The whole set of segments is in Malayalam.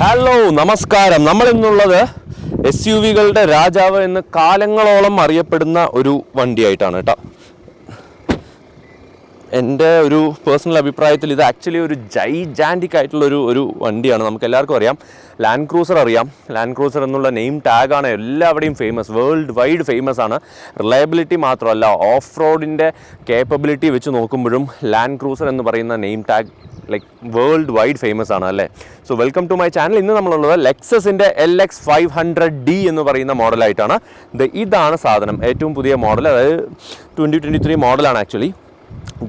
ഹലോ നമസ്കാരം. നമ്മളിന്നുള്ളത് SUV-കളുടെ രാജാവ് എന്ന് കാലങ്ങളോളം അറിയപ്പെടുന്ന ഒരു വണ്ടിയായിട്ടാണ് കേട്ടോ. എൻ്റെ ഒരു പേഴ്സണൽ അഭിപ്രായത്തിൽ ഇത് ആക്ച്വലി ഒരു ജൈജാൻറ്റിക് ആയിട്ടുള്ളൊരു വണ്ടിയാണ്. നമുക്ക് എല്ലാവർക്കും അറിയാം, ലാൻഡ് ക്രൂസർ അറിയാം. ലാൻഡ് ക്രൂസർ എന്നുള്ള നെയിം ടാഗാണ് എല്ലാവിടെയും ഫേമസ്, വേൾഡ് വൈഡ് ഫേമസ് ആണ്. റിലയബിലിറ്റി മാത്രമല്ല, ഓഫ് റോഡിൻ്റെ കേപ്പബിലിറ്റി വെച്ച് നോക്കുമ്പോഴും ലാൻഡ് ക്രൂസർ എന്ന് പറയുന്ന name tag like world wide famous ആണ് അല്ലേ. So welcome to my channel. ഇന്ന് നമ്മളുള്ളത് ലെക്സസിൻ്റെ LX 500D എന്ന് പറയുന്ന മോഡലായിട്ടാണ്. ഇതാണ് സാധനം, ഏറ്റവും പുതിയ മോഡൽ, അതായത് 2023 മോഡലാണ് ആക്ച്വലി.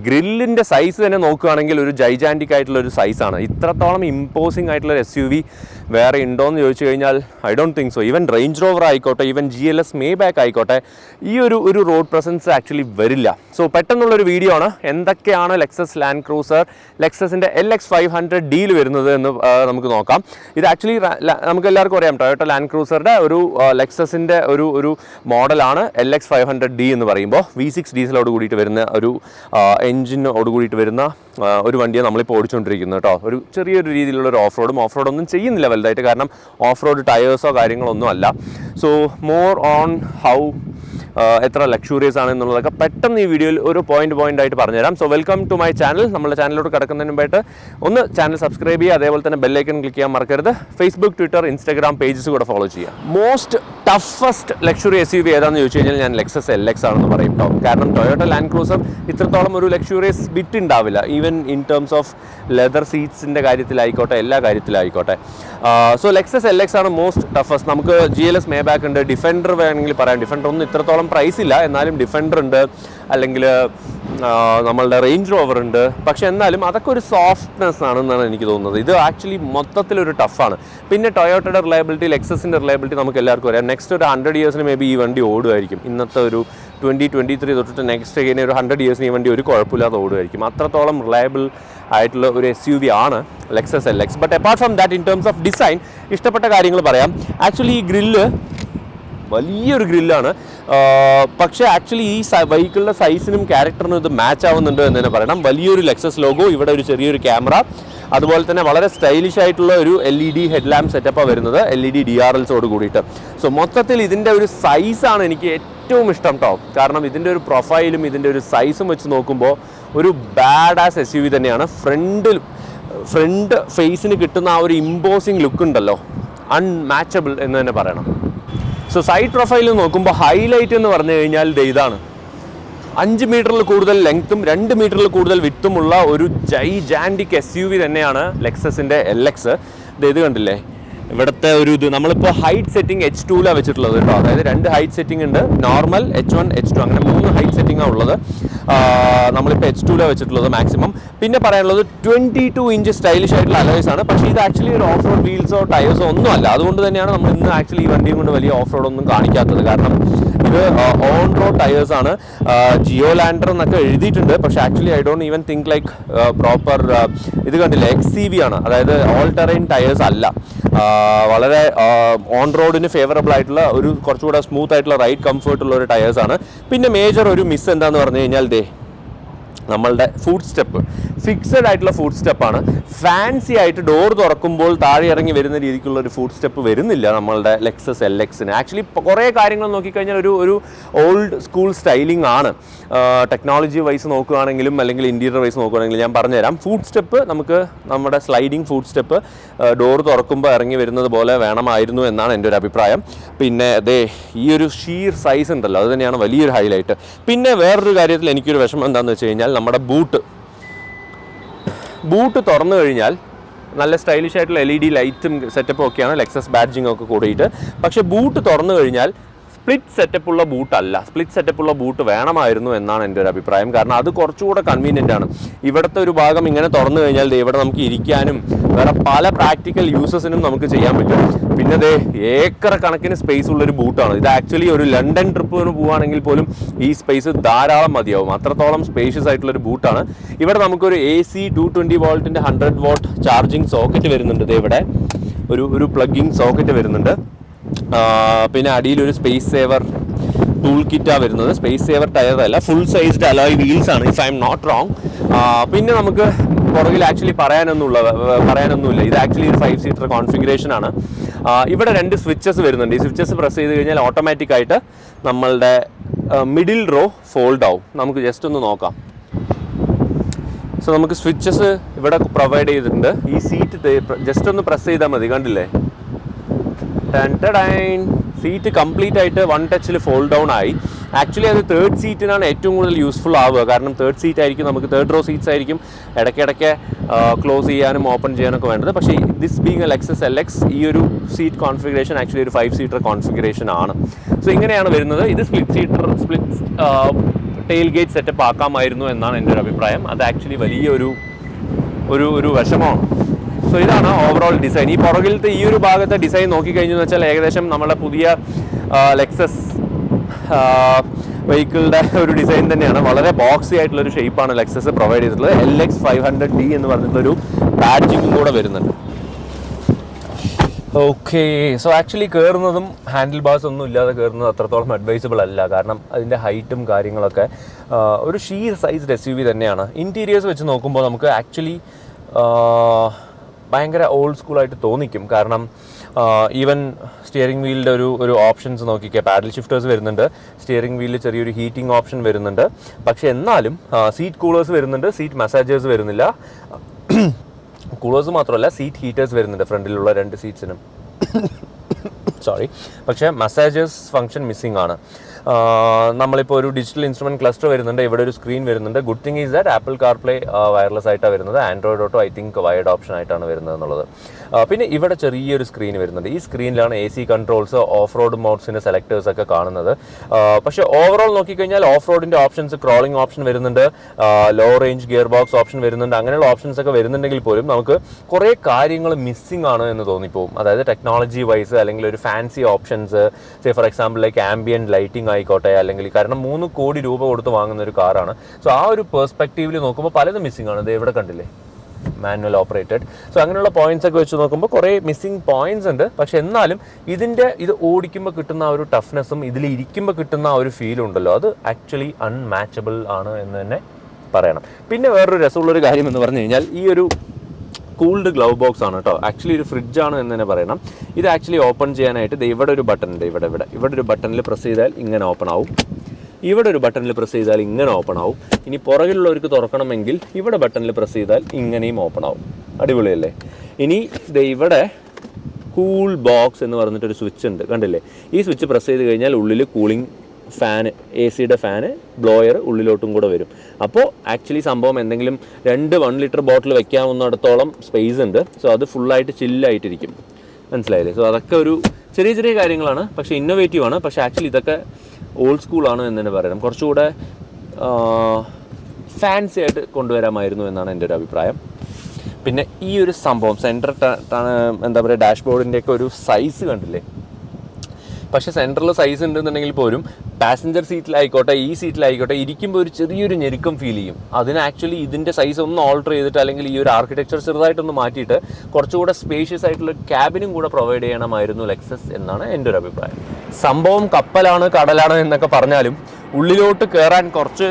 ഗ്രില്ലിൻ്റെ സൈസ് തന്നെ നോക്കുകയാണെങ്കിൽ ഒരു ജൈജാൻറ്റിക് ആയിട്ടുള്ളൊരു സൈസാണ്. ഇത്രത്തോളം ഇമ്പോസിങ് ആയിട്ടുള്ളൊരു SUV വേറെ ഉണ്ടോയെന്ന് ചോദിച്ചു കഴിഞ്ഞാൽ I don't think so. Even range rover ആയിക്കോട്ടെ, ഈവൻ GLS മേബാക്ക് ആയിക്കോട്ടെ, ഈ ഒരു റോഡ് പ്രസൻസ് ആക്ച്വലി വരില്ല. സോ പെട്ടെന്നുള്ളൊരു വീഡിയോ ആണ്. എന്തൊക്കെയാണ് ലെക്സസ് ലാൻഡ് ക്രൂസർ ലെക്സസിൻ്റെ LX 500Dയിൽ വരുന്നത് എന്ന് നമുക്ക് നോക്കാം. ഇത് ആക്ച്വലി നമുക്ക് എല്ലാവർക്കും അറിയാം, ടൊയോട്ട ലാൻഡ് ക്രൂസറുടെ ഒരു ലെക്സസിൻ്റെ ഒരു മോഡലാണ് LX 500D എന്ന് പറയുമ്പോൾ. V6 ഡീസലോട് കൂടിയിട്ട് വരുന്ന ഒരു എൻജിനോട് കൂടിയിട്ട് വരുന്ന ഒരു വണ്ടിയാണ് നമ്മളിപ്പോൾ ഓടിച്ചുകൊണ്ടിരിക്കുന്നത് കേട്ടോ. ഒരു ചെറിയൊരു രീതിയിലുള്ള ഒരു ഓഫ് റോഡൊന്നും ചെയ്യുന്നില്ല വലുതായിട്ട്, കാരണം ഓഫ് റോഡ് ടയേഴ്സോ കാര്യങ്ങളൊന്നും അല്ല. സോ മോർ ഓൺ ഹൗ എത്ര ലക്ഷൂറിയസ് ആണ് എന്നുള്ളതൊക്കെ പെട്ടെന്ന് ഈ വീഡിയോയിൽ ഒരു പോയിന്റ് ആയിട്ട് പറഞ്ഞുതരാം. So welcome to my channel. നമ്മുടെ ചാനലിലോട്ട് കിടക്കുന്നതിന് മുമ്പായിട്ട് ഒന്ന് ചാനൽ സബ്സ്ക്രൈബ് ചെയ്യുക, അതേപോലെ തന്നെ ബെല്ലൈക്കൺ ക്ലിക്ക് ചെയ്യാൻ മറക്കരുത്. ഫേസ്ബുക്ക്, ട്വിറ്റർ, ഇൻസ്റ്റാഗ്രാം പേജസ് കൂടെ ഫോളോ ചെയ്യുക. മോസ്റ്റ് ടഫസ്റ്റ് ലക്ഷറി SUV ഏതാണെന്ന് ചോദിച്ചു കഴിഞ്ഞാൽ ഞാൻ ലെക്സസ് LX ആണെന്ന് പറയും കേട്ടോ. കാരണം ടൊയോട്ട ലാൻഡ് ക്രൂസർ ഇത്രത്തോളം ഒരു ലക്ഷൂറിയസ് ബിറ്റ് ഉണ്ടാവില്ല, even in terms of leather സീറ്റ്സിൻ്റെ കാര്യത്തിലായിക്കോട്ടെ, എല്ലാ കാര്യത്തിലായിക്കോട്ടെ. സോ ലെക്സസ് LX ആണ് മോസ്റ്റ് ടഫസ്റ്റ്. നമുക്ക് GLS മേബാക്ക് ഉണ്ട്, ഡിഫൻഡർ വേണമെങ്കിൽ പറയാം. ഡിഫൻഡർ ഒന്നും ഇത്രത്തോളം പ്രൈസ് ഇല്ല, എന്നാലും ഡിഫൻഡർ ഉണ്ട്, അല്ലെങ്കിൽ നമ്മളുടെ റേഞ്ച് റോവർ ഉണ്ട്. പക്ഷെ എന്നാലും അതൊക്കെ ഒരു സോഫ്റ്റ്നെസ് ആണെന്നാണ് എനിക്ക് തോന്നുന്നത്. ഇത് ആക്ച്വലി മൊത്തത്തിലൊരു ടഫാണ്. പിന്നെ ടൊയോട്ടയുടെ റിലയബിലിറ്റി, ലെക്സസിൻ്റെ റിലയബിലിറ്റി നമുക്ക് എല്ലാവർക്കും അറിയാം. നെക്സ്റ്റ് ഒരു 100 ഇയേഴ്സിന് മേ ബി ഈ വണ്ടി ഓടുമായിരിക്കും. ഇന്നത്തെ ഒരു 2023 തൊട്ടിട്ട് നെക്സ്റ്റ് കഴിഞ്ഞ ഒരു 100 ഇയേഴ്സിന് ഈ വണ്ടി ഒരു കുഴപ്പമില്ലാതെ ഓടുമായിരിക്കും. അത്രത്തോളം റിലയബിൾ ആയിട്ടുള്ള ഒരു SUV ആണ് Lexus LX. But apart from that, in terms of design ഇഷ്ടപ്പെട്ട കാര്യങ്ങൾ പറയാം. ആക്ച്വലി ഈ ഗ്രില്ല് വലിയൊരു ഗ്രില്ലാണ്, പക്ഷേ ആക്ച്വലി ഈ വെഹിക്കിളിൻ്റെ സൈസിനും ക്യാരക്ടറിനും ഇത് മാച്ച് ആവുന്നുണ്ട് എന്ന് തന്നെ പറയണം. വലിയൊരു ലെക്സസ് ലോഗോ, ഇവിടെ ഒരു ചെറിയൊരു ക്യാമറ, അതുപോലെ തന്നെ വളരെ സ്റ്റൈലിഷ് ആയിട്ടുള്ള ഒരു LED ഹെഡ്ലാമ്പ് സെറ്റപ്പാണ് വരുന്നത്, LED DRLസോട് കൂടിയിട്ട്. സോ മൊത്തത്തിൽ ഇതിൻ്റെ ഒരു സൈസാണ് എനിക്ക് ഏറ്റവും ഇഷ്ടം കേട്ടോ. കാരണം ഇതിൻ്റെ ഒരു പ്രൊഫൈലും ഇതിൻ്റെ ഒരു സൈസും വെച്ച് നോക്കുമ്പോൾ ഒരു ബാഡ് ആസ് SUV തന്നെയാണ്. ഫ്രണ്ട് ഫേസിന് കിട്ടുന്ന ആ ഒരു ഇമ്പോസിങ് ലുക്ക് ഉണ്ടല്ലോ, അൺമാച്ചബിൾ എന്ന് തന്നെ പറയണം. സോ സൈഡ് പ്രൊഫൈലിൽ നോക്കുമ്പോൾ ഹൈലൈറ്റ് എന്ന് പറഞ്ഞു കഴിഞ്ഞാൽ ഇതാണ്. 5 മീറ്ററിൽ കൂടുതൽ ലെങ്ത്തും 2 മീറ്ററിൽ കൂടുതൽ വിത്തുമുള്ള ഒരു ജൈജാൻറ്റിക് SUV തന്നെയാണ് ലെക്സസിൻ്റെ LX. ഇത് കണ്ടില്ലേ, ഇവിടുത്തെ ഒരു ഇത് നമ്മളിപ്പോൾ ഹൈറ്റ് സെറ്റിംഗ് H2ലാണ് വെച്ചിട്ടുള്ളത് കേട്ടോ. അതായത് 2 ഹൈറ്റ് സെറ്റിംഗ് ഉണ്ട്, നോർമൽ, H1, H2, അങ്ങനെ 3 ഹൈറ്റ് സെറ്റിംഗാണ് ഉള്ളത്. നമ്മളിപ്പോൾ H2ലാണ് വെച്ചിട്ടുള്ളത് മാക്സിമം. പിന്നെ പറയാനുള്ളത് 22 ഇഞ്ച് സ്റ്റൈലിഷ് ആയിട്ടുള്ള അലോയ്സ് ആണ്. പക്ഷേ ഇത് ആക്ച്വലി ഒരു ഓഫ് റോഡ് വീൽസോ ടയേഴ്സോ ഒന്നും അല്ല. അതുകൊണ്ട് തന്നെയാണ് നമ്മൾ ഇന്ന് ആക്ച്വലി ഈ വണ്ടിയും കൊണ്ട് വലിയ ഓഫ് റോഡൊന്നും കാണിക്കാത്തത്. കാരണം ഇത് ഓൺ റോഡ് ടയേഴ്സ് ആണ്. ജിയോ ലാൻഡർ എന്നൊക്കെ എഴുതിയിട്ടുണ്ട്, പക്ഷേ actually I don't even think like proper. ഇത് കണ്ടില്ല, XCV ആണ്, അതായത് ഓൾ ടെറൈൻ ടയേഴ്സ് അല്ല. വളരെ ഓൺ റോഡിന് ഫേവറബിൾ ആയിട്ടുള്ള ഒരു കുറച്ചുകൂടെ സ്മൂത്ത് ആയിട്ടുള്ള റൈഡ് കംഫർട്ട് ഉള്ള ഒരു ടയേഴ്സാണ്. പിന്നെ മേജർ ഒരു മിസ് എന്താണെന്ന് പറഞ്ഞു കഴിഞ്ഞാൽ നമ്മളുടെ ഫുഡ് സ്റ്റെപ്പ് ഫിക്സഡ് ആയിട്ടുള്ള ഫുഡ് സ്റ്റെപ്പാണ്. ഫാൻസി ആയിട്ട് ഡോർ തുറക്കുമ്പോൾ താഴെ ഇറങ്ങി വരുന്ന രീതിക്കുള്ള ഒരു ഫുഡ് സ്റ്റെപ്പ് വരുന്നില്ല നമ്മളുടെ ലെക്സസ് LXന്. ആക്ച്വലി കുറേ കാര്യങ്ങൾ നോക്കിക്കഴിഞ്ഞാൽ ഒരു ഓൾഡ് സ്കൂൾ സ്റ്റൈലിംഗ് ആണ്. ടെക്നോളജി വൈസ് നോക്കുകയാണെങ്കിലും അല്ലെങ്കിൽ ഇൻറ്റീരിയർ വൈസ് നോക്കുകയാണെങ്കിലും ഞാൻ പറഞ്ഞുതരാം. ഫുഡ് സ്റ്റെപ്പ് നമുക്ക് നമ്മുടെ സ്ലൈഡിങ് ഫുഡ് സ്റ്റെപ്പ് ഡോർ തുറക്കുമ്പോൾ ഇറങ്ങി വരുന്നത് പോലെ വേണമായിരുന്നു എന്നാണ് എൻ്റെ ഒരു അഭിപ്രായം. പിന്നെ ഈ ഒരു ഷീർ സൈസ് ഉണ്ടല്ലോ, അത് തന്നെയാണ് വലിയൊരു ഹൈലൈറ്റ്. പിന്നെ വേറൊരു കാര്യത്തിൽ എനിക്കൊരു വിഷമം എന്താണെന്ന് വെച്ച് കഴിഞ്ഞാൽ നമ്മുടെ ബൂട്ട് തുറന്നു കഴിഞ്ഞാൽ നല്ല സ്റ്റൈലിഷ് ആയിട്ടുള്ള LED ലൈറ്റും സെറ്റപ്പും ഒക്കെയാണ്, ലെക്സസ് ബാഡ്ജിങ് ഒക്കെ കൂടിയിട്ട്. പക്ഷേ ബൂട്ട് തുറന്നു കഴിഞ്ഞാൽ സ്പ്ലിറ്റ് സെറ്റപ്പുള്ള ബൂട്ടല്ല. സ്പ്ലിറ്റ് സെറ്റപ്പുള്ള ബൂട്ട് വേണമായിരുന്നു എന്നാണ് എൻ്റെ ഒരു അഭിപ്രായം. കാരണം അത് കുറച്ചുകൂടെ കൺവീനിയൻ്റ് ആണ്. ഇവിടുത്തെ ഒരു ഭാഗം ഇങ്ങനെ തുറന്നു കഴിഞ്ഞാൽ ഇവിടെ നമുക്ക് ഇരിക്കാനും വേറെ പല പ്രാക്ടിക്കൽ യൂസസിനും നമുക്ക് ചെയ്യാൻ പറ്റും. പിന്നെ ഏക്കർ കണക്കിന് സ്പേസ് ഉള്ളൊരു ബൂട്ടാണ് ഇത്. ആക്ച്വലി ഒരു ലണ്ടൻ ട്രിപ്പിന് പോവുകയാണെങ്കിൽ പോലും ഈ സ്പേസ് ധാരാളം മതിയാവും, അത്രത്തോളം സ്പേഷ്യസ് ആയിട്ടുള്ളൊരു ബൂട്ടാണ്. ഇവിടെ നമുക്കൊരു AC 220 വോൾട്ടിൻ്റെ 100 വാട്ട് ചാർജിങ് സോക്കറ്റ് വരുന്നുണ്ട്. ഇവിടെ ഒരു പ്ലഗിങ് സോക്കറ്റ് വരുന്നുണ്ട്. പിന്നെ അടിയിലൊരു സ്പേസ് സേവർ ടൂൾ കിറ്റാണ് വരുന്നത്. സ്പേസ് സേവർ ടയർ അല്ല, ഫുൾ സൈസ്ഡ് അലോയ് വീൽസ് ആണ്, if I am not wrong. പിന്നെ നമുക്ക് പുറകിൽ ആക്ച്വലി പറയാനൊന്നുമില്ല. ഇത് ആക്ച്വലി ഒരു 5 സീറ്റർ കോൺഫിഗറേഷൻ ആണ്. ഇവിടെ 2 സ്വിച്ചസ് വരുന്നുണ്ട്. ഈ സ്വിച്ചസ് പ്രസ് ചെയ്ത് കഴിഞ്ഞാൽ ഓട്ടോമാറ്റിക്കായിട്ട് നമ്മളുടെ മിഡിൽ റോ ഫോൾഡ് ആവും. നമുക്ക് ജസ്റ്റ് ഒന്ന് നോക്കാം. സോ നമുക്ക് സ്വിച്ചസ് ഇവിടെ പ്രൊവൈഡ് ചെയ്തിട്ടുണ്ട്. ഈ സീറ്റ് ജസ്റ്റ് ഒന്ന് പ്രസ് ചെയ്താൽ മതി, കണ്ടില്ലേ, സീറ്റ് കംപ്ലീറ്റ് ആയിട്ട് 1 ടച്ചിൽ ഫോൾഡ് ഡൗൺ ആയി. ആക്ച്വലി അത് 3rd സീറ്റിനാണ് ഏറ്റവും കൂടുതൽ യൂസ്ഫുൾ ആവുക. കാരണം 3rd സീറ്റ് ആയിരിക്കും നമുക്ക് 3rd റോ സീറ്റ്സ് ആയിരിക്കും ഇടയ്ക്കിടയ്ക്ക് ക്ലോസ് ചെയ്യാനും ഓപ്പൺ ചെയ്യാനൊക്കെ വേണ്ടത്. പക്ഷേ ദിസ് ബീങ് ലെക്സസ് LX ഈ ഒരു സീറ്റ് കോൺഫിഗറേഷൻ ആക്ച്വലി ഒരു 5 സീറ്റർ കോൺഫിഗറേഷൻ ആണ്. സോ ഇങ്ങനെയാണ് വരുന്നത്. ഇത് സ്പ്ലിറ്റ് ടെയിൽ ഗേറ്റ് സെറ്റപ്പ് ആക്കാമായിരുന്നു എന്നാണ് എൻ്റെ ഒരു അഭിപ്രായം. അത് ആക്ച്വലി വലിയൊരു വിഷമമാണ്. സോ ഇതാണ് ഓവറോൾ ഡിസൈൻ. ഈ പുറകിലത്തെ ഈ ഒരു ഭാഗത്തെ ഡിസൈൻ നോക്കിക്കഴിഞ്ഞു വെച്ചാൽ ഏകദേശം നമ്മളെ പുതിയ ലെക്സസ് വെഹിക്കിളിൻ്റെ ഒരു ഡിസൈൻ തന്നെയാണ്. വളരെ ബോക്സി ആയിട്ടുള്ളൊരു ഷേപ്പാണ് ലെക്സസ് പ്രൊവൈഡ് ചെയ്തിട്ടുള്ളത്. LX 500D എന്ന് പറഞ്ഞിട്ടുള്ളൊരു ബാഡ്ജിങ്ങും കൂടെ വരുന്നുണ്ട്. ഓക്കെ, സോ ആക്ച്വലി കയറുന്നതും ഹാൻഡിൽ ബാർസ് ഒന്നും ഇല്ലാതെ കയറുന്നത് അത്രത്തോളം അഡ്വൈസബിൾ അല്ല. കാരണം അതിൻ്റെ ഹൈറ്റും കാര്യങ്ങളൊക്കെ ഒരു ഷീർ സൈസ്ഡ് SUV തന്നെയാണ്. ഇൻറ്റീരിയേഴ്സ് വെച്ച് നോക്കുമ്പോൾ നമുക്ക് ആക്ച്വലി ഭയങ്കര ഓൾഡ് സ്കൂളായിട്ട് തോന്നിക്കും. കാരണം ഈവൻ സ്റ്റിയറിംഗ് വീലിൻ്റെ ഒരു ഓപ്ഷൻസ് നോക്കിക്കുക, പാഡൽ ഷിഫ്റ്റേഴ്സ് വരുന്നുണ്ട്, സ്റ്റിയറിംഗ് വീലിൽ ചെറിയൊരു ഹീറ്റിംഗ് ഓപ്ഷൻ വരുന്നുണ്ട്. പക്ഷെ എന്നാലും സീറ്റ് കൂളേഴ്സ് വരുന്നുണ്ട്, സീറ്റ് മസാജേഴ്സ് വരുന്നില്ല. കൂളേഴ്സ് മാത്രമല്ല, സീറ്റ് ഹീറ്റേഴ്സ് വരുന്നുണ്ട് ഫ്രണ്ടിലുള്ള 2 സീറ്റ്സിനും. സോറി, പക്ഷേ മസാജേഴ്സ് ഫംഗ്ഷൻ മിസ്സിംഗ് ആണ്. നമ്മളിപ്പോൾ ഒരു ഡിജിറ്റൽ ഇൻസ്ട്രുമെൻറ്റ് ക്ലസ്റ്റർ വരുന്നുണ്ട്, ഇവിടെ ഒരു സ്ക്രീൻ വരുന്നുണ്ട്. Good thing is that Apple CarPlay wireless ആയിട്ടാണ് വരുന്നത്. Android Auto I think wired option ആയിട്ടാണ് വരുന്നത് എന്നുള്ളത്. പിന്നെ ഇവിടെ ചെറിയൊരു സ്ക്രീൻ വരുന്നുണ്ട്. ഈ സ്ക്രീനിലാണ് AC കൺട്രോൾസ്, ഓഫ് റോഡ് മോഡ്സിൻ്റെ സെലക്ടേഴ്സ് ഒക്കെ കാണുന്നത്. പക്ഷേ ഓവറോൾ നോക്കിക്കഴിഞ്ഞാൽ ഓഫ് റോഡിൻ്റെ ഓപ്ഷൻസ്, ക്രോളിംഗ് ഓപ്ഷൻ വരുന്നുണ്ട്, low range gear box option വരുന്നുണ്ട്. അങ്ങനെയുള്ള ഓപ്ഷൻസ് ഒക്കെ വരുന്നുണ്ടെങ്കിൽ പോലും നമുക്ക് കുറേ കാര്യങ്ങൾ മിസ്സിംഗ് ആണ് എന്ന് തോന്നിപ്പോവും. അതായത് ടെക്നോളജി വൈസ് അല്ലെങ്കിൽ ഒരു fancy options, say for example like ambient lighting ആയിക്കോട്ടെ, അല്ലെങ്കിൽ കാരണം 3 കോടി രൂപ കൊടുത്ത് വാങ്ങുന്ന ഒരു കാറാണ്. സോ ആ ഒരു പെർസ്പെക്റ്റീവിൽ നോക്കുമ്പോൾ പലതും മിസ്സിംഗ് ആണ്. ഇത് ഇവിടെ കണ്ടില്ലേ, മാനുവൽ ഓപ്പറേറ്റഡ്. സോ അങ്ങനെയുള്ള പോയിന്റ്സ് ഒക്കെ വെച്ച് നോക്കുമ്പോൾ കുറേ മിസ്സിംഗ് പോയിന്റ്സ് ഉണ്ട്. പക്ഷെ എന്നാലും ഇത് ഓടിക്കുമ്പോൾ കിട്ടുന്ന ആ ഒരു ടഫ്നെസ്സും ഇതിൽ ഇരിക്കുമ്പോൾ കിട്ടുന്ന ആ ഒരു ഫീലും ഉണ്ടല്ലോ, അത് ആക്ച്വലി അൺമാച്ചബിൾ ആണ് എന്ന് തന്നെ പറയണം. പിന്നെ വേറൊരു രസമുള്ളൊരു കാര്യം എന്ന് പറഞ്ഞു കഴിഞ്ഞാൽ ഈ ഒരു കൂൾഡ് ഗ്ലൗ ബോക്സ് ആണ് കേട്ടോ. ആക്ച്വലി ഒരു ഫ്രിഡ്ജാണ് എന്ന് തന്നെ പറയണം. ഇത് ആക്ച്വലി ഓപ്പൺ ചെയ്യാനായിട്ട് ഇവിടെ ഒരു ബട്ടൺ ഉണ്ട്. ഇവിടെ ഒരു ബട്ടണിൽ പ്രസ് ചെയ്താൽ ഇങ്ങനെ ഓപ്പൺ ആവും. ഇവിടെ ഒരു ബട്ടണിൽ പ്രസ് ചെയ്താൽ ഇങ്ങനെ ഓപ്പൺ ആവും. ഇനി പുറകിലുള്ളവർക്ക് തുറക്കണമെങ്കിൽ ഇവിടെ ബട്ടണിൽ പ്രസ് ചെയ്താൽ ഇങ്ങനെയും ഓപ്പൺ ആവും. അടിപൊളിയല്ലേ? ഇനി ഇവിടെ കൂൾ ബോക്സ് എന്ന് പറഞ്ഞിട്ടൊരു സ്വിച്ച് ഉണ്ട്, കണ്ടില്ലേ? ഈ സ്വിച്ച് പ്രസ് ചെയ്ത് കഴിഞ്ഞാൽ ഉള്ളിൽ കൂളിംഗ് ഫാന്, AC-യുടെ ഫാന്, ബ്ലോയർ ഉള്ളിലോട്ടും കൂടെ വരും. അപ്പോൾ ആക്ച്വലി സംഭവം എന്തെങ്കിലും 2 1 ലിറ്റർ ബോട്ടിൽ വെക്കാവുന്നിടത്തോളം സ്പേസ് ഉണ്ട്. സോ അത് ഫുള്ളായിട്ട് ചില്ലായിട്ടിരിക്കും. മനസ്സിലായില്ലേ? സോ അതൊക്കെ ഒരു ചെറിയ കാര്യങ്ങളാണ്, പക്ഷേ ഇന്നോവേറ്റീവ് ആണ്. പക്ഷേ ആക്ച്വലി ഇതൊക്കെ ഓൾഡ് സ്കൂളാണ് എന്ന് തന്നെ പറയണം. കുറച്ചുകൂടെ ഫാൻസി ആയിട്ട് കൊണ്ടുവരാമായിരുന്നു എന്നാണ് എൻ്റെ ഒരു അഭിപ്രായം. പിന്നെ ഈ ഒരു സംഭവം സെൻറ്റർ എന്താ പറയുക, ഡാഷ്ബോർഡിൻ്റെയൊക്കെ ഒരു സൈസ് കണ്ടില്ലേ? പക്ഷേ സെൻട്രൽ സൈസ് ഉണ്ടെന്നുണ്ടെങ്കിൽ പോലും പാസഞ്ചർ സീറ്റിലായിക്കോട്ടെ, ഈ സീറ്റിലായിക്കോട്ടെ, ഇരിക്കുമ്പോൾ ഒരു ചെറിയൊരു ഞെരുക്കം ഫീൽ ചെയ്യും. അതിന് ആക്ച്വലി ഇതിൻ്റെ സൈസ് ഒന്ന് ഓൾട്ടർ ചെയ്തിട്ട്, അല്ലെങ്കിൽ ഈ ഒരു ആർക്കിടെക്ചർ ചെറുതായിട്ടൊന്ന് മാറ്റിയിട്ട് കുറച്ചുകൂടെ സ്പേഷ്യസ് ആയിട്ടുള്ള ക്യാബിനും കൂടെ പ്രൊവൈഡ് ചെയ്യണമായിരുന്നു ലെക്സസ് എന്നാണ് എൻ്റെ ഒരു അഭിപ്രായം. സംഭവം കപ്പലാണ്, കടലാണ് എന്നൊക്കെ പറഞ്ഞാലും ഉള്ളിലോട്ട് കയറാൻ കുറച്ച്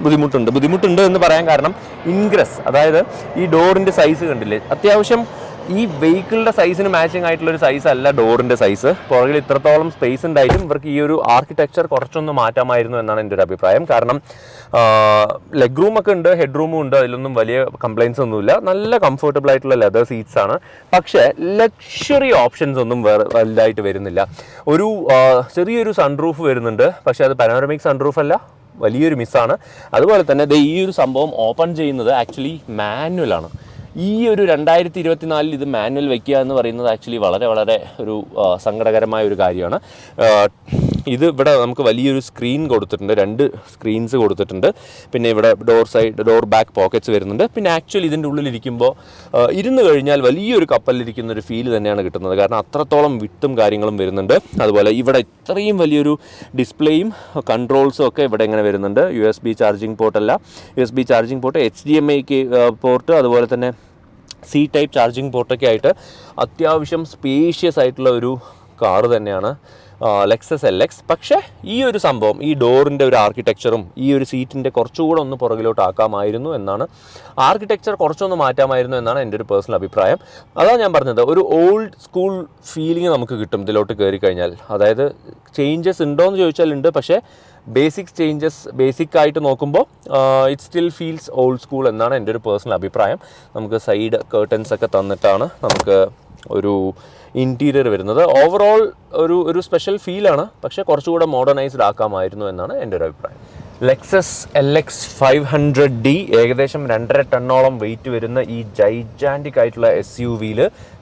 ബുദ്ധിമുട്ടുണ്ട് എന്ന് പറയാൻ കാരണം ഇൻഗ്രസ്, അതായത് ഈ ഡോറിൻ്റെ സൈസ് കണ്ടില്ലേ? അത്യാവശ്യം ഈ വെഹിക്കിളിൻ്റെ സൈസിന് മാച്ചിങ് ആയിട്ടുള്ളൊരു സൈസ് അല്ല ഡോറിൻ്റെ സൈസ്. പുറകിൽ ഇത്രത്തോളം സ്പേസ് ഉണ്ടായിട്ടും ഇവർക്ക് ഈ ഒരു ആർക്കിടെക്ചർ കുറച്ചൊന്ന് മാറ്റാമായിരുന്നു എന്നാണ് എൻ്റെ ഒരു അഭിപ്രായം. കാരണം ലെഗ് റൂമൊക്കെ ഉണ്ട്, ഹെഡ് റൂമും ഉണ്ട്, അതിലൊന്നും വലിയ കംപ്ലയിൻസ് ഒന്നുമില്ല. നല്ല കംഫർട്ടബിൾ ആയിട്ടുള്ള ലെതർ സീറ്റ്സ് ആണ്. പക്ഷേ ലക്ഷറി ഓപ്ഷൻസ് ഒന്നും വലുതായിട്ട് വരുന്നില്ല. ഒരു ചെറിയൊരു സൺറൂഫ് വരുന്നുണ്ട്, പക്ഷേ അത് പനോരമിക് സൺറൂഫ് അല്ല, വലിയൊരു മിസ്സാണ്. അതുപോലെ തന്നെ ഈ ഒരു സംഭവം ഓപ്പൺ ചെയ്യുന്നത് ആക്ച്വലി മാനുവലാണ്. ഈ ഒരു 2024 ഇത് മാനുവൽ വയ്ക്കുക എന്ന് പറയുന്നത് ആക്ച്വലി വളരെ ഒരു സങ്കടകരമായ ഒരു കാര്യമാണ്. ഇത് ഇവിടെ നമുക്ക് വലിയൊരു സ്ക്രീൻ കൊടുത്തിട്ടുണ്ട്, 2 സ്ക്രീൻസ് കൊടുത്തിട്ടുണ്ട്. പിന്നെ ഇവിടെ ഡോർ ബാക്ക് പോക്കറ്റ്സ് വരുന്നുണ്ട്. പിന്നെ ആക്ച്വലി ഇതിൻ്റെ ഉള്ളിലിരിക്കുമ്പോൾ ഇരുന്ന് കഴിഞ്ഞാൽ വലിയൊരു കപ്പലിലിരിക്കുന്ന ഒരു ഫീൽ തന്നെയാണ് കിട്ടുന്നത്. കാരണം അത്രത്തോളം വിട്ടും കാര്യങ്ങളും വരുന്നുണ്ട്. അതുപോലെ ഇവിടെ ഇത്രയും വലിയൊരു ഡിസ്പ്ലേയും കൺട്രോൾസും ഒക്കെ ഇവിടെ ഇങ്ങനെ വരുന്നുണ്ട്. USB ചാർജിങ് പോർട്ടല്ല, USB charging port, HDMI port, അതുപോലെ തന്നെ C-ടൈപ്പ് ചാർജിങ് പോർട്ടൊക്കെ ആയിട്ട് അത്യാവശ്യം സ്പേഷ്യസ് ആയിട്ടുള്ള ഒരു കാറ് തന്നെയാണ്. Lexus LX. പക്ഷേ ഈ ഒരു സംഭവം, ഈ ഡോറിൻ്റെ ഒരു ആർക്കിടെക്ചറും ഈ ഒരു സീറ്റിൻ്റെ കുറച്ചുകൂടെ ഒന്ന് പുറകിലോട്ട് ആക്കാമായിരുന്നു എന്നാണ്, ആർക്കിടെക്ചർ കുറച്ചൊന്ന് മാറ്റാമായിരുന്നു എന്നാണ് എൻ്റെ ഒരു പേഴ്സണൽ അഭിപ്രായം. അതാണ് ഞാൻ പറഞ്ഞത്, ഒരു ഓൾഡ് സ്കൂൾ ഫീലിംഗ് നമുക്ക് കിട്ടും ഇതിലോട്ട് കയറി കഴിഞ്ഞാൽ. അതായത് ചേഞ്ചസ് ഉണ്ടോ എന്ന് ചോദിച്ചാൽ ഉണ്ട്, പക്ഷേ ബേസിക് ആയിട്ട് നോക്കുമ്പോൾ it still feels old school എന്നാണ് എൻ്റെ ഒരു പേഴ്സണൽ അഭിപ്രായം. നമുക്ക് സൈഡ് കേർട്ടൻസ് ഒക്കെ തന്നിട്ടാണ് നമുക്ക് ഒരു ഇൻറ്റീരിയർ വരുന്നത്. ഓവറോൾ ഒരു സ്പെഷ്യൽ ഫീലാണ്, പക്ഷേ കുറച്ചുകൂടെ മോഡേണൈസ്ഡ് ആക്കാമായിരുന്നു എന്നാണ് എൻ്റെ ഒരു അഭിപ്രായം. ലെക്സസ് LX 500D ഏകദേശം 2.5 ടണ്ണോളം വെയിറ്റ് വരുന്ന ഈ ജൈജാൻറ്റിക് ആയിട്ടുള്ള SUV-യിൽ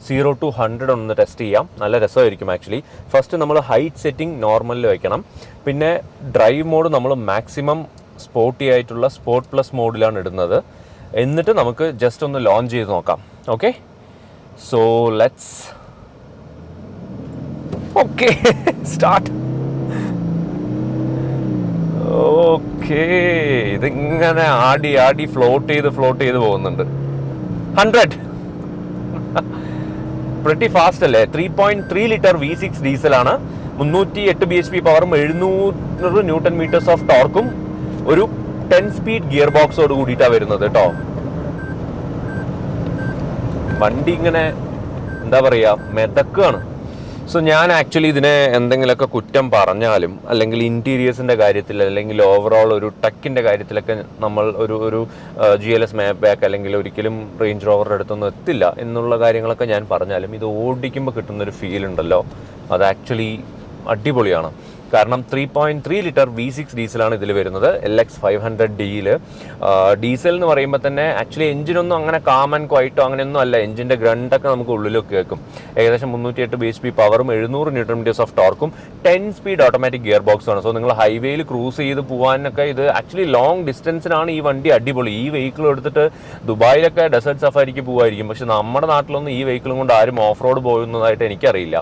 0 to 100 ഒന്ന് ടെസ്റ്റ് ചെയ്യാം. നല്ല രസമായിരിക്കും ആക്ച്വലി. ഫസ്റ്റ് നമ്മൾ ഹൈറ്റ് സെറ്റിംഗ് നോർമലിൽ വയ്ക്കണം. പിന്നെ ഡ്രൈവ് മോഡ് നമ്മൾ മാക്സിമം സ്പോർട്ടി ആയിട്ടുള്ള സ്പോർട്ട് പ്ലസ് മോഡിലാണ് ഇടുന്നത്. എന്നിട്ട് നമുക്ക് ജസ്റ്റ് ഒന്ന് ലോഞ്ച് ചെയ്ത് നോക്കാം. Okay, so let's start. Okay, ഇതിങ്ങനെ ആടി ഫ്ലോട്ട് ചെയ്ത് പോകുന്നുണ്ട്. 100 പ്രിറ്റി ഫാസ്റ്റ് അല്ലേ? 3.3 ലിറ്റർ V6 ഡീസലാണ്, 308 bhp പവറും 700 ന്യൂട്ടൺ മീറ്റേഴ്സ് ഓഫ് ടോർക്കും ഒരു 10 സ്പീഡ് ഗിയർ ബോക്സോട് കൂടിയിട്ടാണ് വരുന്നത് കേട്ടോ. വണ്ടി ഇങ്ങനെ എന്താ പറയുക, മെതക്കാണ്. സോ ഞാൻ ആക്ച്വലി ഇതിനെ എന്തെങ്കിലുമൊക്കെ കുറ്റം പറഞ്ഞാലും, അല്ലെങ്കിൽ ഇൻറ്റീരിയേഴ്സിൻ്റെ കാര്യത്തിൽ, അല്ലെങ്കിൽ ഓവറോൾ ഒരു ടെക്കിൻ്റെ കാര്യത്തിലൊക്കെ നമ്മൾ ഒരു GLS മാപ്ബാക്ക് അല്ലെങ്കിൽ ഒരിക്കലും റേഞ്ച് റോവറുടെ അടുത്തൊന്നും എത്തില്ല എന്നുള്ള കാര്യങ്ങളൊക്കെ ഞാൻ പറഞ്ഞാലും, ഇത് ഓടിക്കുമ്പോൾ കിട്ടുന്നൊരു ഫീൽ ഉണ്ടല്ലോ, അത് ആക്ച്വലി അടിപൊളിയാണ്. കാരണം 3.3 ലിറ്റർ V6 ഡീസലാണ് ഇതിൽ വരുന്നത് LX 500Dയിൽ. ഡീസൽ എന്ന് പറയുമ്പോൾ തന്നെ ആക്ച്വലി എഞ്ചിനൊന്നും അങ്ങനെ കാം ആൻഡ് ക്വൈറ്റോ അങ്ങനെയൊന്നും അല്ല. എഞ്ചിൻ്റെ ഗ്രണ്ടൊക്കെ നമുക്ക് ഉള്ളിലൊക്കെ കേൾക്കും. ഏകദേശം 308 bhp പവറും 700 ന്യൂട്ടൺ മീറ്റേഴ്സ് ഓഫ് ടോർക്കും 10 സ്പീഡ് ഓട്ടോമാറ്റിക് ഗിയർ ബോക്സാണ്. സോ നിങ്ങൾ ഹൈവേയിൽ ക്രൂസ് ചെയ്ത് പോകാനൊക്കെ ഇത് ആക്ച്വലി ലോങ് ഡിസ്റ്റൻസിനാണ് ഈ വണ്ടി അടിപൊളി. ഈ വെഹിക്കിൾ എടുത്തിട്ട് ദുബായിലൊക്കെ ഡെസേർട്ട് സഫാരിക്ക് പോകുമായിരിക്കും, പക്ഷെ നമ്മുടെ നാട്ടിലൊന്നും ഈ വെഹിക്കിളും കൊണ്ട് ആരും ഓഫ് റോഡ് പോകുന്നതായിട്ട് എനിക്കറിയില്ല.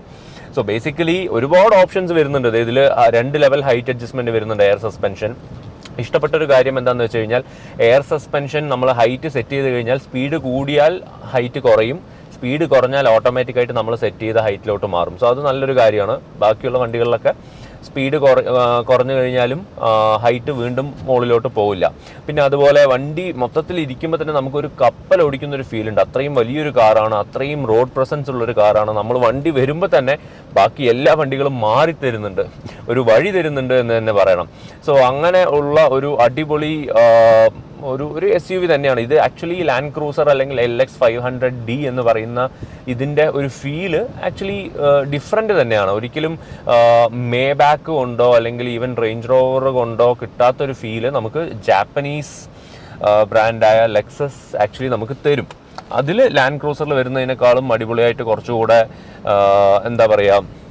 സോ ബേസിക്കലി ഒരുപാട് ഓപ്ഷൻസ് വരുന്നുണ്ട്. ഇതിൽ 2 ലെവൽ ഹൈറ്റ് അഡ്ജസ്റ്റ്മെൻറ്റ് വരുന്നുണ്ട്. എയർ സസ്പെൻഷൻ ഇഷ്ടപ്പെട്ടൊരു കാര്യം എന്താണെന്ന് വെച്ച് കഴിഞ്ഞാൽ, എയർ സസ്പെൻഷൻ നമ്മൾ ഹൈറ്റ് സെറ്റ് ചെയ്ത് കഴിഞ്ഞാൽ സ്പീഡ് കൂടിയാൽ ഹൈറ്റ് കുറയും, സ്പീഡ് കുറഞ്ഞാൽ ഓട്ടോമാറ്റിക്കായിട്ട് നമ്മൾ സെറ്റ് ചെയ്ത ഹൈറ്റിലോട്ട് മാറും. സോ അത് നല്ലൊരു കാര്യമാണ്. ബാക്കിയുള്ള വണ്ടികളിലൊക്കെ സ്പീഡ് കുറഞ്ഞു കഴിഞ്ഞാലും ഹൈറ്റ് വീണ്ടും മുകളിലോട്ട് പോവില്ല. പിന്നെ അതുപോലെ വണ്ടി മൊത്തത്തിൽ ഇരിക്കുമ്പോൾ തന്നെ നമുക്കൊരു കപ്പൽ ഓടിക്കുന്നൊരു ഫീൽ ഉണ്ട്. അത്രയും വലിയൊരു കാറാണ്, അത്രയും റോഡ് പ്രസൻസ് ഉള്ളൊരു കാറാണ്. നമ്മൾ വണ്ടി വരുമ്പോൾ തന്നെ ബാക്കി എല്ലാ വണ്ടികളും മാറി തരുന്നുണ്ട്, ഒരു വഴി തരുന്നുണ്ട് എന്ന് തന്നെ പറയണം. സോ അങ്ങനെ ഉള്ള ഒരു അടിപൊളി ഒരു SUV തന്നെയാണ് ഇത്. ആക്ച്വലി ലാൻഡ് ക്രൂസർ അല്ലെങ്കിൽ LX 500D എന്ന് പറയുന്ന ഇതിൻ്റെ ഒരു ഫീല് ആക്ച്വലി ഡിഫറെൻ്റ് തന്നെയാണ്. ഒരിക്കലും മേബാക്ക് കൊണ്ടോ അല്ലെങ്കിൽ ഈവൻ റേഞ്ച് റോവർ കൊണ്ടോ കിട്ടാത്തൊരു ഫീല് നമുക്ക് ജാപ്പനീസ് ബ്രാൻഡായ ലെക്സസ് ആക്ച്വലി നമുക്ക് തരും. അതിൽ ലാൻഡ് ക്രൂസറിൽ വരുന്നതിനേക്കാളും അടിപൊളിയായിട്ട് കുറച്ചുകൂടെ എന്താ പറയുക,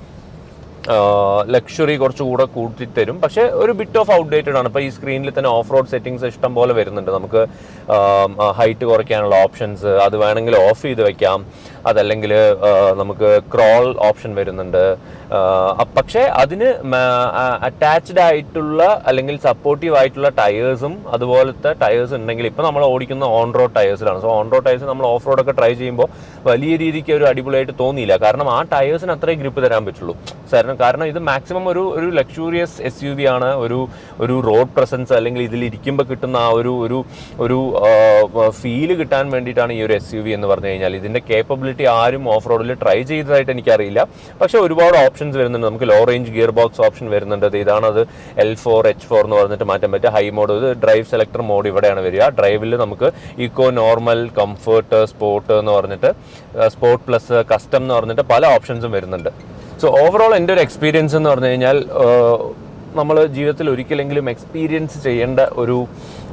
ലക്ഷറി കുറച്ചുകൂടെ കൂട്ടിത്തരും. പക്ഷേ ഒരു ബിറ്റ് ഓഫ് ഔട്ട്ഡേറ്റഡ് ആണ്. ഇപ്പോൾ ഈ സ്ക്രീനിൽ തന്നെ ഓഫ് റോഡ് സെറ്റിങ്സ് ഇഷ്ടം പോലെ വരുന്നുണ്ട്. നമുക്ക് ഹൈറ്റ് കുറയ്ക്കാനുള്ള ഓപ്ഷൻസ്, അത് വേണമെങ്കിൽ ഓഫ് ചെയ്ത് വെക്കാം. അതല്ലെങ്കിൽ നമുക്ക് ക്രോൾ ഓപ്ഷൻ വരുന്നുണ്ട്. പക്ഷേ അതിന് അറ്റാച്ച്ഡ് ആയിട്ടുള്ള അല്ലെങ്കിൽ സപ്പോർട്ടീവ് ആയിട്ടുള്ള ടയേഴ്സും അതുപോലത്തെ ടയേഴ്സ് ഉണ്ടെങ്കിൽ, ഇപ്പോൾ നമ്മൾ ഓടിക്കുന്ന ഓൺ റോഡ് ടയേഴ്സിലാണ്. സോ ഓൺ റോഡ് ടയേഴ്സ് നമ്മൾ ഓഫ് റോഡൊക്കെ ട്രൈ ചെയ്യുമ്പോൾ വലിയ രീതിക്ക് ഒരു അടിപൊളിയായിട്ട് തോന്നിയില്ല. കാരണം ആ ടയേഴ്സിന് അത്രയും ഗ്രിപ്പ് തരാൻ പറ്റുള്ളൂ. കാരണം ഇത് മാക്സിമം ഒരു ലക്ഷൂറിയസ് SUV ആണ്. ഒരു റോഡ് പ്രസൻസ് അല്ലെങ്കിൽ ഇതിലിരിക്കുമ്പോൾ കിട്ടുന്ന ആ ഒരു ഫീല് കിട്ടാൻ വേണ്ടിയിട്ടാണ് ഈ ഒരു SUV എന്ന് പറഞ്ഞു കഴിഞ്ഞാൽ. ഇതിൻ്റെ കേപ്പബിലിറ്റി ആരും ഓഫ് റോഡിൽ ട്രൈ ചെയ്തതായിട്ട് എനിക്കറിയില്ല. പക്ഷേ ഒരുപാട് ഓപ്ഷൻസ് വരുന്നുണ്ട്. നമുക്ക് low range gear box option വരുന്നുണ്ട്. ഇതാണത് L4 H4 എന്ന് പറഞ്ഞിട്ട് മാറ്റാൻ പറ്റുക. ഹൈ മോഡ്, ഇത് ഡ്രൈവ് സെലക്ടർ മോഡ് ഇവിടെയാണ് വരിക. ഡ്രൈവിൽ നമുക്ക് ഇക്കോ, നോർമൽ, കംഫർട്ട്, സ്പോർട്ട് എന്ന് പറഞ്ഞിട്ട്, സ്പോർട്ട് പ്ലസ്, കസ്റ്റം എന്ന് പറഞ്ഞിട്ട് പല ഓപ്ഷൻസും വരുന്നുണ്ട്. സോ ഓവറോൾ എൻ്റെ ഒരു എക്സ്പീരിയൻസ് എന്ന് പറഞ്ഞു കഴിഞ്ഞാൽ, നമ്മൾ ജീവിതത്തിൽ ഒരിക്കലെങ്കിലും എക്സ്പീരിയൻസ് ചെയ്യേണ്ട ഒരു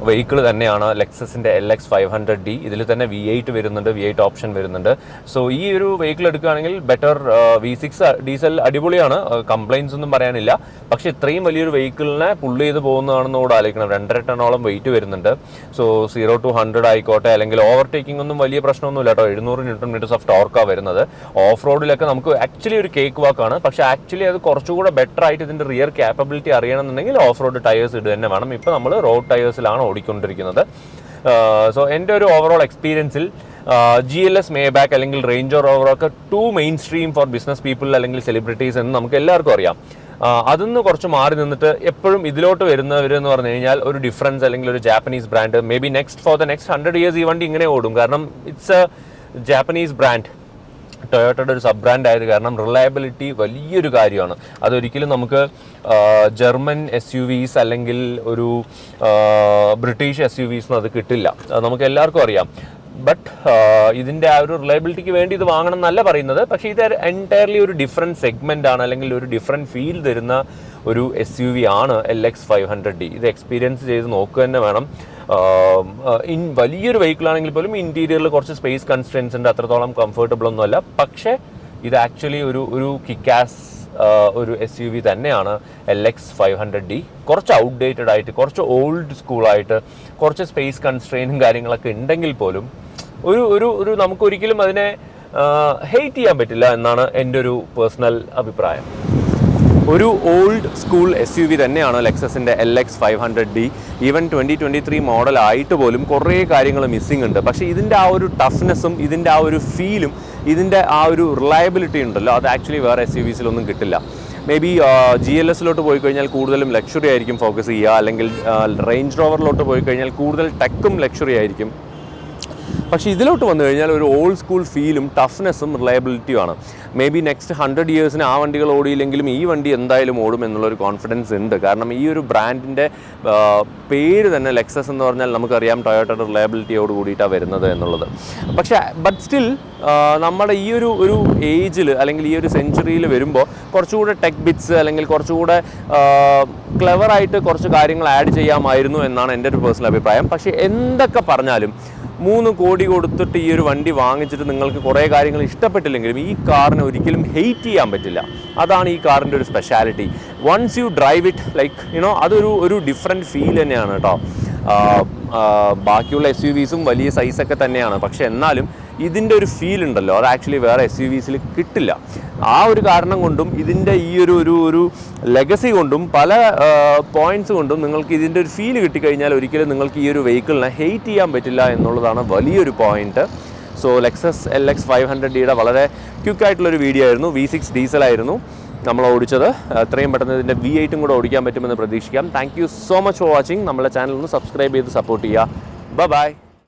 വെഹിക്കിൾ തന്നെയാണ് ലെക്സസിൻ്റെ LX 500D. ഇതിൽ തന്നെ V8 വരുന്നുണ്ട്, V8 ഓപ്ഷൻ വരുന്നുണ്ട്. സോ ഈ ഒരു വെഹിക്കിൾ എടുക്കുകയാണെങ്കിൽ ബെറ്റർ. V6 ഡീസൽ അടിപൊളിയാണ്, കംപ്ലയിൻസ് ഒന്നും പറയാനില്ല. പക്ഷേ ഇത്രയും വലിയൊരു വെഹിക്കിളിനെ പുള്ള് ചെയ്ത് പോകുന്നതാണെന്ന് കൂടെ ആലോചിക്കണം. 2.5 ടണ്ണോളം വെയിറ്റ് വരുന്നുണ്ട്. സോ 0 to 100 ആയിക്കോട്ടെ, അല്ലെങ്കിൽ ഓവർടേക്കിംഗ് ഒന്നും വലിയ പ്രശ്നമൊന്നുമില്ല കേട്ടോ. 700 ന്യൂട്ടൺ മീറ്റേഴ്സ് ഓഫ് ടോർക്കാണ് വരുന്നത്. ഓഫ് റോഡിലൊക്കെ നമുക്ക് ആക്ച്വലി ഒരു കേക്ക് വാക്കാണ്. പക്ഷേ ആക്ച്വലി അത് കുറച്ചുകൂടെ ബെറ്റർ ആയിട്ട് ഇതിൻ്റെ റിയർ ക്യാപ്പബിലിറ്റി അറിയണമെന്നുണ്ടെങ്കിൽ ഓഫ് റോഡ് ടയേഴ്സ് ഇടുക തന്നെ വേണം. ഇപ്പോൾ നമ്മൾ റോഡ് ടയേഴ്സിലാണ് ഓടിക്കൊണ്ടിരിക്കുന്നത്. സോ എൻ്റെ ഒരു ഓവറോൾ എക്സ്പീരിയൻസിൽ GLS മേബാക്ക് അല്ലെങ്കിൽ റേഞ്ച് റോവറൊക്കെ to main stream for business people അല്ലെങ്കിൽ സെലിബ്രിറ്റീസ് എന്ന് നമുക്ക് എല്ലാവർക്കും അറിയാം. അതിന്ന് കുറച്ച് മാറി നിന്നിട്ട് എപ്പോഴും ഇതിലോട്ട് വരുന്നവരെന്ന് പറഞ്ഞു കഴിഞ്ഞാൽ ഒരു ഡിഫറൻസ് അല്ലെങ്കിൽ ഒരു Japanese brand may be for the next 100 years ഈ വണ്ടി ഇങ്ങനെ ഓടും. കാരണം ഇറ്റ്സ് എ ജാപ്പനീസ് ബ്രാൻഡ്, ടൊയോട്ടയുടെ ഒരു സബ് ബ്രാൻഡ് ആയത് കാരണം റിലയബിലിറ്റി വലിയൊരു കാര്യമാണ്. അതൊരിക്കലും നമുക്ക് ജർമ്മൻ SUVs അല്ലെങ്കിൽ ഒരു ബ്രിട്ടീഷ് SUVs അത് കിട്ടില്ല, അത് നമുക്ക് എല്ലാവർക്കും അറിയാം. ബട്ട് ഇതിൻ്റെ ആ ഒരു റിലയബിലിറ്റിക്ക് വേണ്ടി ഇത് വാങ്ങണം എന്നല്ല പറയുന്നത്. പക്ഷേ ഇത് എൻറ്റയർലി ഒരു ഡിഫറെൻറ്റ് സെഗ്മെൻ്റ് ആണ്, അല്ലെങ്കിൽ ഒരു ഡിഫറെൻറ്റ് ഫീൽ തരുന്ന ഒരു SUV ആണ് LX 500D. ഇത് എക്സ്പീരിയൻസ് ചെയ്ത് നോക്കുക തന്നെ വേണം. വലിയൊരു വെഹിക്കിൾ ആണെങ്കിൽ പോലും ഇൻറ്റീരിയറിൽ കുറച്ച് സ്പേസ് കൺസ്ട്രെയിൻസ് ഉണ്ട്, അത്രത്തോളം കംഫർട്ടബിൾ ഒന്നുമല്ല. പക്ഷേ ഇത് ആക്ച്വലി ഒരു കിക്കാസ് ഒരു SUV തന്നെയാണ് LX 500D. കുറച്ച് ഔട്ട്ഡേറ്റഡ് ആയിട്ട്, കുറച്ച് ഓൾഡ് സ്കൂളായിട്ട്, കുറച്ച് സ്പേസ് കൺസ്ട്രെയിനും കാര്യങ്ങളൊക്കെ ഉണ്ടെങ്കിൽ പോലും ഒരു നമുക്കൊരിക്കലും അതിനെ ഹെയ്റ്റ് ചെയ്യാൻ പറ്റില്ല എന്നാണ് എൻ്റെ ഒരു പേഴ്സണൽ അഭിപ്രായം. ഒരു ഓൾഡ് സ്കൂൾ SUV തന്നെയാണ് ലെക്സസിൻ്റെ LX 500D. ഈവൻ 2023 മോഡൽ ആയിട്ട് പോലും കുറേ കാര്യങ്ങൾ മിസ്സിംഗ് ഉണ്ട്. പക്ഷേ ഇതിൻ്റെ ആ ഒരു ടഫ്നെസ്സും ഇതിൻ്റെ ആ ഒരു ഫീലും ഇതിൻ്റെ ആ ഒരു റിലയബിലിറ്റി ഉണ്ടല്ലോ, അത് ആക്ച്വലി വേറെ SUVസിലൊന്നും കിട്ടില്ല. മേ ബി GLSലോട്ട് പോയി കഴിഞ്ഞാൽ കൂടുതലും ലക്ഷറി ആയിരിക്കും ഫോക്കസ് ചെയ്യുക, അല്ലെങ്കിൽ റേഞ്ച് റോവറിലോട്ട് പോയി കഴിഞ്ഞാൽ കൂടുതൽ ടെക്കും ലക്ഷറി ആയിരിക്കും. പക്ഷേ ഇതിലോട്ട് വന്നു കഴിഞ്ഞാൽ ഒരു ഓൾഡ് സ്കൂൾ ഫീലും ടഫ്നെസ്സും റിലയബിലിറ്റിയുമാണ്. മേ ബി നെക്സ്റ്റ് 100 yearsന് ആ വണ്ടികൾ ഓടിയില്ലെങ്കിലും ഈ വണ്ടി എന്തായാലും ഓടും എന്നുള്ളൊരു കോൺഫിഡൻസ് ഉണ്ട്. കാരണം ഈ ഒരു ബ്രാൻഡിൻ്റെ പേര് തന്നെ ലെക്സസ് എന്ന് പറഞ്ഞാൽ നമുക്കറിയാം ടൊയോട്ടയുടെ റിലയബിലിറ്റിയോട് കൂടിയിട്ടാണ് വരുന്നത് എന്നുള്ളത്. പക്ഷേ ബട്ട് സ്റ്റിൽ നമ്മുടെ ഈ ഒരു ഏജിൽ അല്ലെങ്കിൽ ഈ ഒരു സെഞ്ച്വറിയിൽ വരുമ്പോൾ കുറച്ചുകൂടെ ടെക് ബിറ്റ്സ് അല്ലെങ്കിൽ കുറച്ചുകൂടെ ക്ലെവറായിട്ട് കുറച്ച് കാര്യങ്ങൾ ആഡ് ചെയ്യാമായിരുന്നു എന്നാണ് എൻ്റെ ഒരു പേഴ്സണൽ അഭിപ്രായം. പക്ഷേ എന്തൊക്കെ പറഞ്ഞാലും 3 കോടി കൊടുത്തിട്ട് ഈ ഒരു വണ്ടി വാങ്ങിച്ചിട്ട് നിങ്ങൾക്ക് കുറേ കാര്യങ്ങൾ ഇഷ്ടപ്പെട്ടില്ലെങ്കിലും ഈ കാറിനെ ഒരിക്കലും ഹെയ്റ്റ് ചെയ്യാൻ പറ്റില്ല. അതാണ് ഈ കാറിൻ്റെ ഒരു speciality. Once you drive it like അതൊരു ഡിഫറെൻറ്റ് ഫീൽ തന്നെയാണ് കേട്ടോ. ബാക്കിയുള്ള SUVസും വലിയ സൈസൊക്കെ തന്നെയാണ്, പക്ഷെ എന്നാലും ഇതിൻ്റെ ഒരു ഫീൽ ഉണ്ടല്ലോ, അത് ആക്ച്വലി വേറെ SUVസിൽ കിട്ടില്ല. ആ ഒരു കാരണം കൊണ്ടും ഇതിൻ്റെ ഈ ഒരു ലെഗസി കൊണ്ടും പല പോയിൻറ്റ്സ് കൊണ്ടും നിങ്ങൾക്ക് ഇതിൻ്റെ ഒരു ഫീൽ കിട്ടിക്കഴിഞ്ഞാൽ ഒരിക്കലും നിങ്ങൾക്ക് ഈ ഒരു വെഹിക്കിളിനെ ഹെയ്റ്റ് ചെയ്യാൻ പറ്റില്ല എന്നുള്ളതാണ് വലിയൊരു പോയിൻറ്റ്. സോ ലെക്സസ് LX 500Dയുടെ വളരെ ക്വിക്കായിട്ടുള്ളൊരു വീഡിയോ ആയിരുന്നു. V6 ഡീസലായിരുന്നു നമ്മൾ ഓടിച്ചത്. എത്രയും പെട്ടെന്ന് ഇതിൻ്റെ V8 കൂടെ ഓടിക്കാൻ പറ്റുമെന്ന് പ്രതീക്ഷിക്കാം. Thank you so much for watching. നമ്മുടെ ചാനൽ ഒന്ന് സബ്സ്ക്രൈബ് ചെയ്ത് സപ്പോർട്ട് ചെയ്യുക. ബൈ.